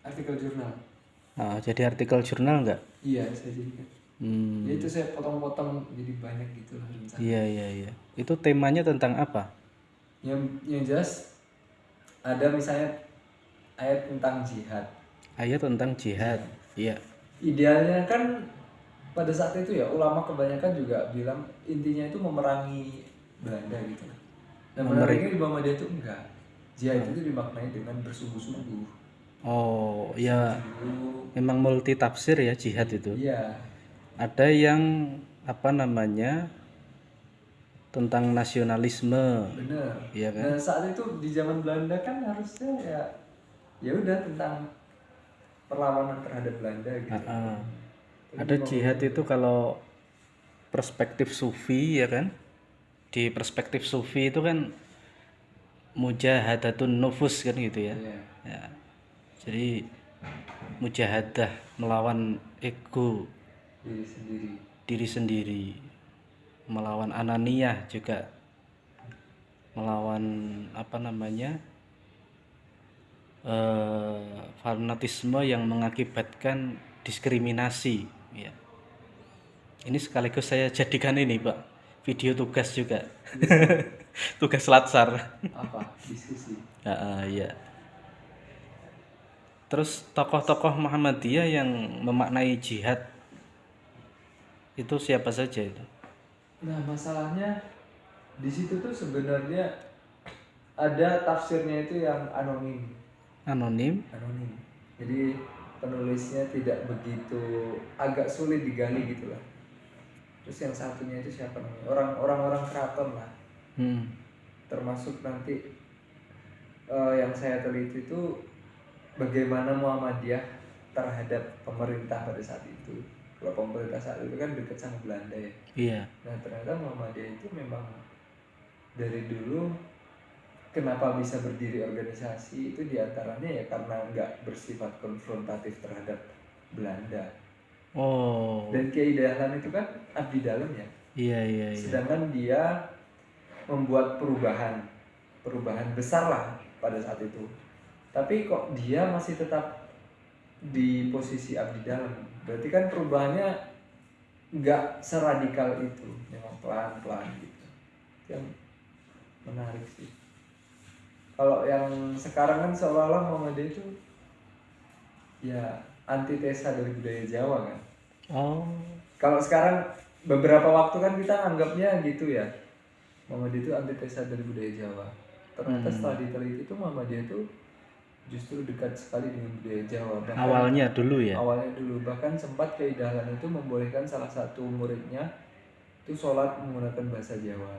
artikel jurnal. Jadi artikel jurnal nggak? Iya, saya jadikan. Ya itu saya potong-potong jadi banyak gitu lah rencana. Iya. Itu temanya tentang apa? Yang jelas ada misalnya ayat tentang jihad. Ayat tentang jihad. Iya. Idealnya kan pada saat itu ya ulama kebanyakan juga bilang intinya itu memerangi Belanda gitu. Nah menariknya di Muhammadiyah itu enggak. Jihad itu dimaknai dengan bersungguh-sungguh. Oh, ya Bersungguh-sungguh. memang multi tafsir ya jihad itu. Iya, Ada yang apa namanya tentang nasionalisme, bener. iya kan? Nah saat itu di zaman Belanda kan harusnya ya udah tentang perlawanan terhadap Belanda gitu. Tapi Ada di jihad Muhammadiyah itu kalau perspektif sufi ya kan? Di perspektif sufi itu kan mujahadatun nufus kan gitu ya. iya. Ya. Jadi mujahadah melawan ego Diri sendiri. diri sendiri, melawan ananiyah juga, melawan apa namanya fanatisme yang mengakibatkan diskriminasi ya. Ini sekaligus saya jadikan ini Pak video tugas juga. Tugas latsar. Apa? Diskusi. Ya. Terus tokoh-tokoh Muhammadiyah yang memaknai jihad itu siapa saja itu? Nah masalahnya di situ tuh sebenarnya ada tafsirnya itu yang anonim. Anonim. Jadi penulisnya tidak begitu, agak sulit digali gitu lah. Terus yang satunya itu siapa namanya? Orang-orang keraton lah. Termasuk nanti yang saya teliti itu bagaimana Muhammadiyah terhadap pemerintah pada saat itu. Kalau pemerintah saat itu kan dekat sama Belanda ya. Iya. Nah ternyata Muhammadiyah itu memang dari dulu kenapa bisa berdiri organisasi itu diantaranya ya karena nggak bersifat konfrontatif terhadap Belanda. Oh. Dan Kiai Dahlan itu kan abdi dalam ya. Iya. Sedangkan dia membuat perubahan besar lah pada saat itu. Tapi kok dia masih tetap di posisi abdi dalam. Berarti kan perubahannya nggak seradikal itu, memang pelan-pelan gitu. Yang menarik sih. Kalau yang sekarang kan seolah-olah Muhammadiyah itu ya antitesa dari budaya Jawa kan. Kalau sekarang beberapa waktu kan kita anggapnya gitu ya, Muhammadiyah itu antitesa dari budaya Jawa. Ternyata setelah diteliti itu Muhammadiyah itu justru dekat sekali dengan budaya Jawa. Bahkan Awalnya dulu ya. Bahkan sempat Kiai Dahlan itu membolehkan salah satu muridnya itu sholat menggunakan bahasa Jawa.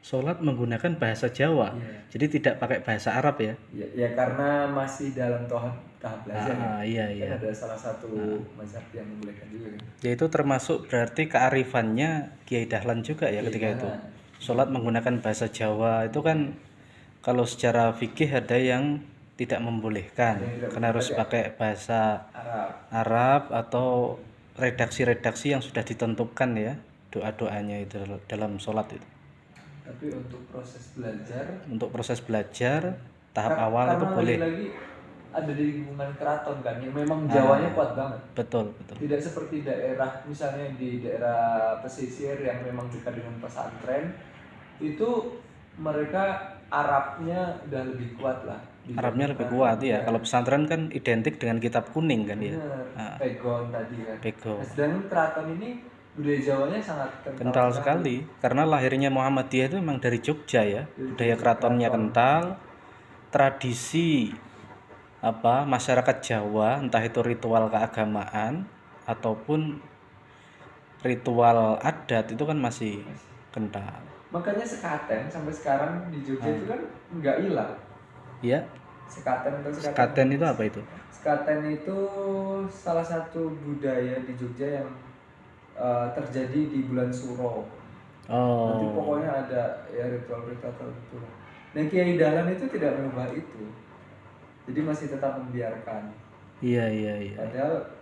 Sholat menggunakan bahasa Jawa. Iya. Jadi tidak pakai bahasa Arab ya. Ya karena masih dalam tahap belajar ya. Iya. Kan ada salah satu mazhab yang membolehkan juga kan. Ya itu termasuk berarti kearifannya Kiai Dahlan juga ya ketika itu. Sholat menggunakan bahasa Jawa itu kan kalau secara fikih ada yang tidak membolehkan karena harus pakai bahasa Arab atau redaksi-redaksi yang sudah ditentukan ya doa-doanya itu dalam sholat itu. Tapi untuk proses belajar tahap awal itu boleh. Lagi ada di lingkungan keraton kan yang memang Jawanya kuat banget. Betul. Tidak seperti daerah misalnya di daerah pesisir yang memang dekat dengan pesantren itu mereka Arabnya udah lebih kuat lah. Arabnya lebih kuat ya. Kalau pesantren kan identik dengan kitab kuning kan ya. Pegon tadi kan. Pegon. Sedangkan keraton ini budaya Jawanya sangat kental sekali karena lahirnya Muhammadiyah itu memang dari Jogja ya. Budaya keratonnya kental, tradisi masyarakat Jawa entah itu ritual keagamaan ataupun ritual adat itu kan masih kental. Makanya sekaten sampai sekarang di Jogja itu kan nggak hilang. Iya. Sekaten itu apa itu? Sekaten itu salah satu budaya di Jogja yang terjadi di bulan Suro. Nanti pokoknya ada ya ritual-ritual tertentu. Nah Kiai Dahlan itu tidak mengubah itu. Jadi masih tetap membiarkan. Iya. Padahal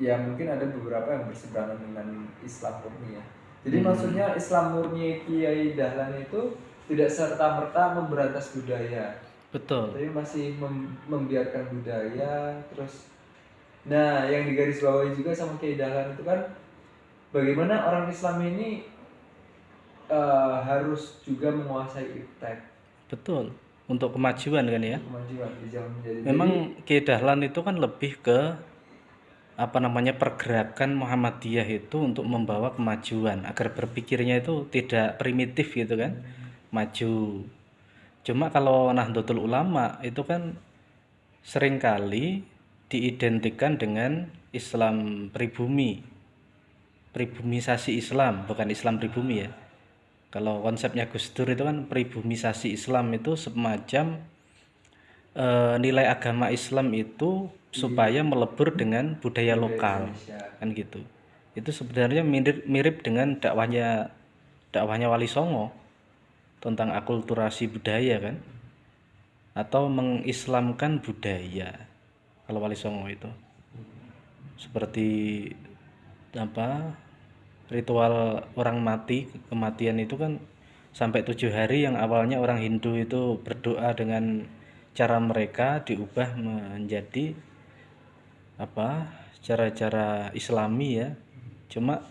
ya mungkin ada beberapa yang berseberangan dengan Islam murni ya. Jadi maksudnya Islam murni Kiai Dahlan itu tidak serta-merta memberantas budaya. Betul. tapi masih membiarkan budaya. Terus nah yang digarisbawahi juga sama Kiai Dahlan itu kan bagaimana orang Islam ini harus juga menguasai iptek Betul. Untuk kemajuan kan ya. untuk kemajuan di zaman menjadi. Memang Kiai Dahlan itu kan lebih ke apa namanya pergerakan Muhammadiyah itu untuk membawa kemajuan agar berpikirnya itu tidak primitif gitu kan, maju. Cuma kalau Nahdlatul Ulama itu kan seringkali diidentikan dengan Islam pribumi, pribumisasi Islam, bukan Islam pribumi ya. Kalau konsepnya Gus Dur itu kan pribumisasi Islam itu semacam nilai agama Islam itu supaya melebur dengan budaya lokal Indonesia. kan gitu. Itu sebenarnya mirip dengan dakwahnya Wali Songo tentang akulturasi budaya kan, atau mengislamkan budaya. Kalau Wali Songo itu seperti apa, ritual orang mati, kematian itu kan sampai 7 hari, yang awalnya orang Hindu itu berdoa dengan cara mereka diubah menjadi apa, cara-cara Islami ya, cuma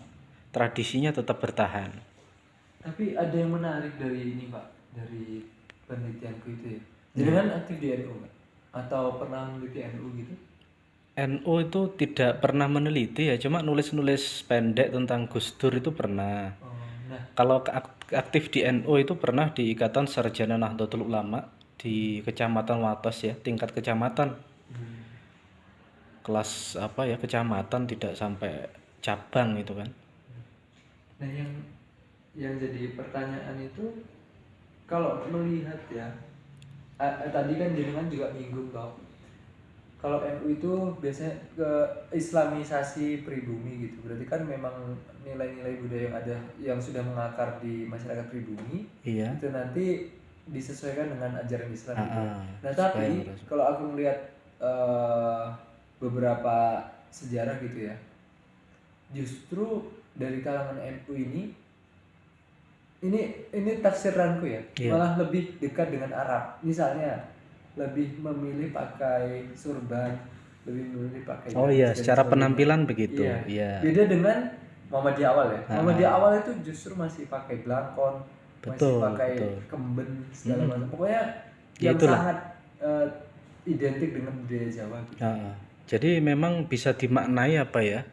tradisinya tetap bertahan. Tapi ada yang menarik dari ini Pak, dari penelitianku itu ya. Jadi kan aktif di NU Pak? Atau pernah meneliti NU gitu? NU itu tidak pernah meneliti ya, cuma nulis-nulis pendek tentang Gus Dur itu pernah. Oh, nah Kalau aktif di NU itu pernah di Ikatan Sarjana Nahdlatul Ulama di Kecamatan Wates ya, tingkat kecamatan. Kelas apa ya, kecamatan, tidak sampai cabang itu kan. nah yang jadi pertanyaan itu kalau melihat ya, tadi kan jenengan juga nyinggung toh kalau NU itu biasanya ke Islamisasi pribumi gitu. Berarti kan memang nilai-nilai budaya yang ada yang sudah mengakar di masyarakat pribumi Iya. itu nanti disesuaikan dengan ajaran Islam gitu. Nah, supaya tapi merasa- kalau aku melihat beberapa sejarah gitu ya, justru dari kalangan NU ini tafsiranku ya, Iya. malah lebih dekat dengan Arab. Misalnya lebih memilih pakai surban, lebih memilih pakai Oh gamis iya, dan secara sebagainya. penampilan begitu. Iya. Iya. Beda dengan Muhammadiyah awal ya. Muhammadiyah awal itu justru masih pakai belangkon, masih Betul, pakai betul. kemben segala macam. Pokoknya Ya, yang itulah. sangat identik dengan budaya Jawa gitu. Jadi memang bisa dimaknai apa ya?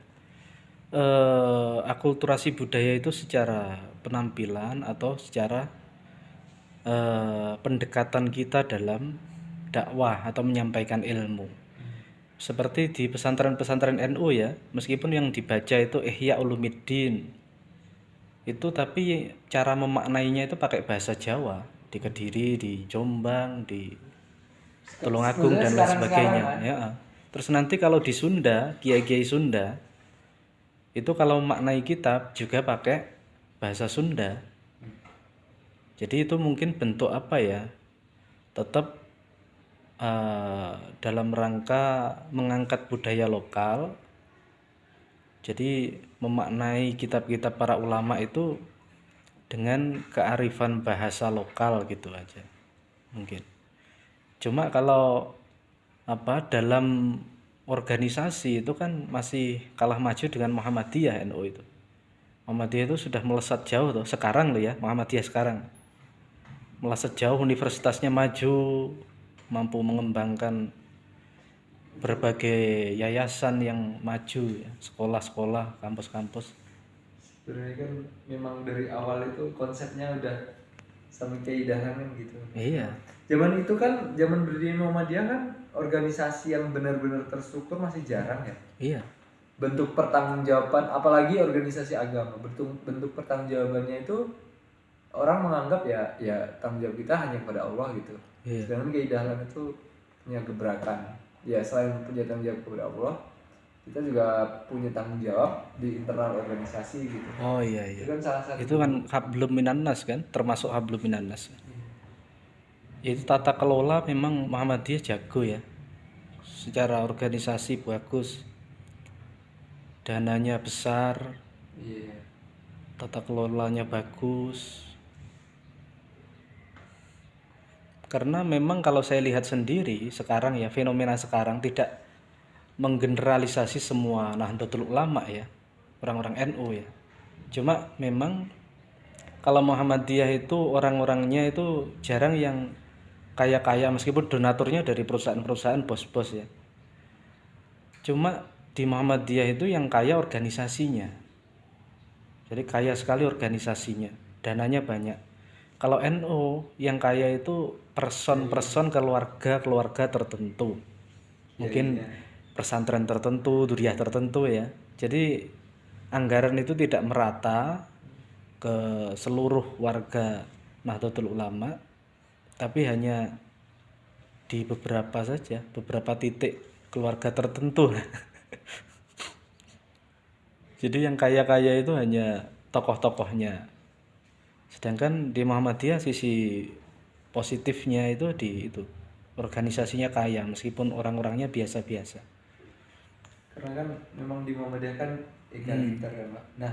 Akulturasi budaya itu secara penampilan atau secara pendekatan kita dalam dakwah atau menyampaikan ilmu. Seperti di pesantren-pesantren NU ya, meskipun yang dibaca itu Ihya Ulumuddin, itu tapi cara memaknainya itu pakai bahasa Jawa, di Kediri, di Jombang, di Tulungagung dan lain sebagainya Kan? ya. Terus nanti kalau di Sunda, kiai-kiai Sunda itu kalau memaknai kitab juga pakai bahasa Sunda. Jadi itu mungkin bentuk apa ya? Tetap dalam rangka mengangkat budaya lokal. Jadi memaknai kitab-kitab para ulama itu dengan kearifan bahasa lokal gitu aja mungkin. Cuma kalau apa, dalam organisasi itu kan masih kalah maju dengan Muhammadiyah NU itu. Muhammadiyah itu sudah melesat jauh tuh sekarang loh ya, Muhammadiyah sekarang melesat jauh, universitasnya maju, mampu mengembangkan berbagai yayasan yang maju ya, sekolah-sekolah, kampus-kampus. Sebenarnya kan memang dari awal itu konsepnya udah sama Kiai Dahlan kan gitu. Iya. Zaman itu kan, zaman berdiri Muhammadiyah kan organisasi yang benar-benar terstruktur masih jarang ya. Iya. Bentuk pertanggungjawaban, apalagi organisasi agama, bentuk pertanggungjawabannya itu orang menganggap ya tanggung jawab kita hanya kepada Allah gitu. Iya. Sedangkan Kiai Dahlan itu punya gebrakan. Ya selain punya tanggung jawab kepada Allah, kita juga punya tanggung jawab di internal organisasi gitu. Oh iya iya. Itu kan salah satu. Itu kan hablum minannas kan, termasuk hablum minannas. Itu tata kelola memang Muhammadiyah jago ya. Secara organisasi bagus. Dananya besar, Iya. tata kelolanya bagus. Karena memang kalau saya lihat sendiri sekarang ya, fenomena sekarang tidak menggeneralisasi semua Nahdlatul Ulama ya, orang-orang NU ya. Cuma memang kalau Muhammadiyah itu orang-orangnya itu jarang yang kaya-kaya, meskipun donaturnya dari perusahaan-perusahaan bos-bos ya. Cuma di Muhammadiyah itu yang kaya organisasinya. Jadi kaya sekali organisasinya, dananya banyak. Kalau NU yang kaya itu person-person keluarga-keluarga tertentu. Mungkin pesantren tertentu, duriah tertentu ya. Jadi anggaran itu tidak merata ke seluruh warga Nahdlatul Ulama, tapi hanya di beberapa saja, beberapa titik keluarga tertentu. Jadi yang kaya-kaya itu hanya tokoh-tokohnya. Sedangkan di Muhammadiyah sisi positifnya itu di itu organisasinya kaya meskipun orang-orangnya biasa-biasa. Karena kan memang di Muhammadiyah kan egaliter ya Pak. Nah